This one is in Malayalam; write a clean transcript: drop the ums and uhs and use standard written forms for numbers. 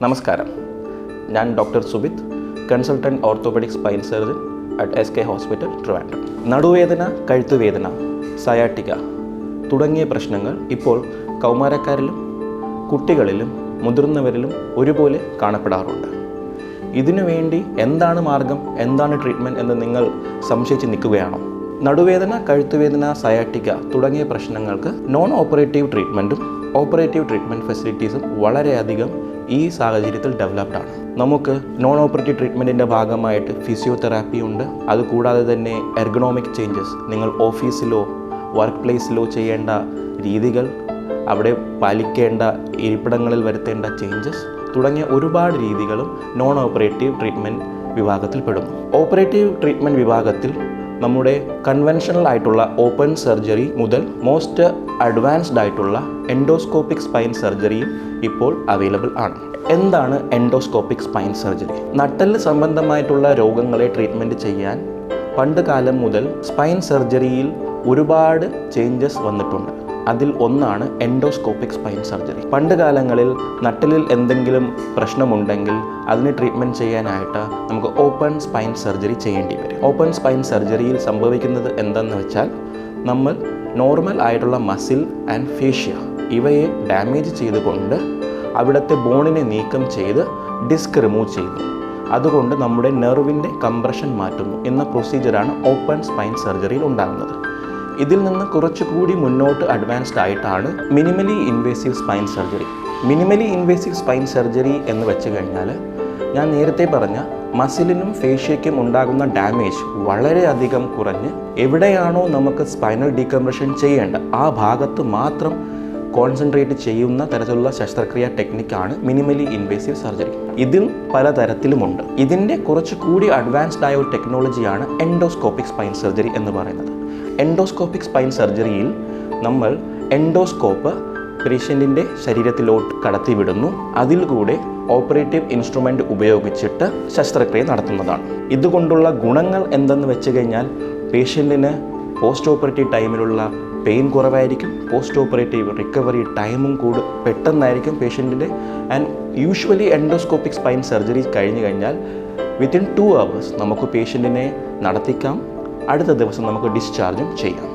നമസ്കാരം, ഞാൻ doctor Subith, consultant orthopaedic spine surgeon at SK hospital Trivandrum. നടുവേദന, കഴുത്തുവേദന, സയാറ്റിക തുടങ്ങിയ പ്രശ്നങ്ങൾ ഇപ്പോൾ കൗമാരക്കാരിലും കുട്ടികളിലും മുതിർന്നവരിലും ഒരുപോലെ കാണപ്പെടാറുണ്ട്. ഇതിനു വേണ്ടി എന്താണ് മാർഗം, എന്താണ് ട്രീറ്റ്മെൻറ്റ് എന്ന് നിങ്ങൾ സംശയിച്ച് നിൽക്കുകയാണോ? നടുവേദന, കഴുത്തുവേദന, സയാറ്റിക തുടങ്ങിയ പ്രശ്നങ്ങൾക്ക് നോൺ ഓപ്പറേറ്റീവ് ട്രീറ്റ്മെൻറ്റും ഓപ്പറേറ്റീവ് ട്രീറ്റ്മെൻറ്റ് ഫെസിലിറ്റീസും വളരെയധികം ഈ സാഹചര്യത്തിൽ ഡെവലപ്ഡ് ആണ്. നമുക്ക് നോൺ ഓപ്പറേറ്റീവ് ട്രീറ്റ്മെൻറ്റിൻ്റെ ഭാഗമായിട്ട് ഫിസിയോതെറാപ്പി ഉണ്ട്. അതുകൂടാതെ തന്നെ എർഗണോമിക് ചേഞ്ചസ്, നിങ്ങൾ ഓഫീസിലോ വർക്ക് പ്ലേസിലോ ചെയ്യേണ്ട രീതികൾ, അവിടെ പാലിക്കേണ്ട ഇരിപ്പിടങ്ങളിൽ വരുത്തേണ്ട ചേഞ്ചസ് തുടങ്ങിയ ഒരുപാട് രീതികളും നോൺ ഓപ്പറേറ്റീവ് ട്രീറ്റ്മെൻറ്റ് വിഭാഗത്തിൽ പെടുന്നു. ഓപ്പറേറ്റീവ് ട്രീറ്റ്മെൻറ്റ് വിഭാഗത്തിൽ നമ്മുടെ കൺവെൻഷണൽ ആയിട്ടുള്ള ഓപ്പൺ സർജറി മുതൽ മോസ്റ്റ് അഡ്വാൻസ്ഡ് ആയിട്ടുള്ള എൻഡോസ്കോപ്പിക് സ്പൈൻ സർജറിയും ഇപ്പോൾ അവൈലബിൾ ആണ്. എന്താണ് എൻഡോസ്കോപ്പിക് സ്പൈൻ സർജറി? നട്ടെല്ല് സംബന്ധമായിട്ടുള്ള രോഗങ്ങളെ ട്രീറ്റ്മെൻറ്റ് ചെയ്യാൻ പണ്ട് കാലം മുതൽ സ്പൈൻ സർജറിയിൽ ഒരുപാട് ചേഞ്ചസ് വന്നിട്ടുണ്ട്. അതിൽ ഒന്നാണ് എൻഡോസ്കോപ്പിക് സ്പൈൻ സർജറി. പണ്ട് കാലങ്ങളിൽ നട്ടെല്ലിൽ എന്തെങ്കിലും പ്രശ്നമുണ്ടെങ്കിൽ അതിന് ട്രീറ്റ്മെൻറ്റ് ചെയ്യാനായിട്ട് നമുക്ക് ഓപ്പൺ സ്പൈൻ സർജറി ചെയ്യേണ്ടി വരും. ഓപ്പൺ സ്പൈൻ സർജറിയിൽ സംഭവിക്കുന്നത് എന്തെന്ന് വെച്ചാൽ, നമ്മൾ നോർമൽ ആയിട്ടുള്ള മസിൽ ആൻഡ് ഫേഷ്യ ഇവയെ ഡാമേജ് ചെയ്തുകൊണ്ട് അവിടുത്തെ ബോണിനെ നീക്കം ചെയ്ത് ഡിസ്ക് റിമൂവ് ചെയ്യുന്നു. അതുകൊണ്ട് നമ്മുടെ നെർവിൻ്റെ കംപ്രഷൻ മാറ്റുന്നു എന്ന പ്രൊസീജിയറാണ് ഓപ്പൺ സ്പൈൻ സർജറിയിൽ ഉണ്ടാകുന്നത്. ഇതിൽ നിന്ന് കുറച്ചുകൂടി മുന്നോട്ട് അഡ്വാൻസ്ഡ് ആയിട്ടാണ് minimally invasive spine surgery. Minimally invasive spine surgery എന്ന് വെച്ച് കഴിഞ്ഞാൽ, ഞാൻ നേരത്തെ പറഞ്ഞ മസിലിനും ഫേഷ്യയ്ക്കും ഉണ്ടാകുന്ന ഡാമേജ് വളരെയധികം കുറഞ്ഞ് എവിടെയാണോ നമുക്ക് സ്പൈനൽ ഡീകംപ്രഷൻ ചെയ്യേണ്ട ആ ഭാഗത്ത് മാത്രം കോൺസെൻട്രേറ്റ് ചെയ്യുന്ന തരത്തിലുള്ള ശസ്ത്രക്രിയ ടെക്നിക്കാണ് മിനിമലി ഇൻവേസീവ് സർജറി. ഇതിൽ പലതരത്തിലുമുണ്ട്. ഇതിൻ്റെ കുറച്ചുകൂടി അഡ്വാൻസ്ഡ് ആയ ഒരു ടെക്നോളജിയാണ് എൻഡോസ്കോപ്പിക് സ്പൈൻ സർജറി എന്ന് പറയുന്നത്. എൻഡോസ്കോപ്പിക് സ്പൈൻ സർജറിയിൽ നമ്മൾ എൻഡോസ്കോപ്പ് പേഷ്യൻറ്റിൻ്റെ ശരീരത്തിലോട്ട് കടത്തിവിടുന്നു. അതിൽ കൂടെ ഓപ്പറേറ്റീവ് ഇൻസ്ട്രുമെൻ്റ് ഉപയോഗിച്ചിട്ട് ശസ്ത്രക്രിയ നടത്തുന്നതാണ്. ഇതുകൊണ്ടുള്ള ഗുണങ്ങൾ എന്തെന്ന് വെച്ച് കഴിഞ്ഞാൽ, പേഷ്യൻറ്റിന് പോസ്റ്റ് ഓപ്പറേറ്റീവ് ടൈമിലുള്ള പെയിൻ കുറവായിരിക്കും, പോസ്റ്റ് ഓപ്പറേറ്റീവ് റിക്കവറി ടൈമും പെട്ടെന്നായിരിക്കും പേഷ്യൻറ്റിൻ്റെ. And usually endoscopic spine surgery കഴിഞ്ഞ് കഴിഞ്ഞാൽ വിത്തിൻ 2 hours നമുക്ക് പേഷ്യൻറ്റിനെ നടത്തിക്കാം. അടുത്ത ദിവസം നമുക്ക് ഡിസ്ചാർജും ചെയ്യാം.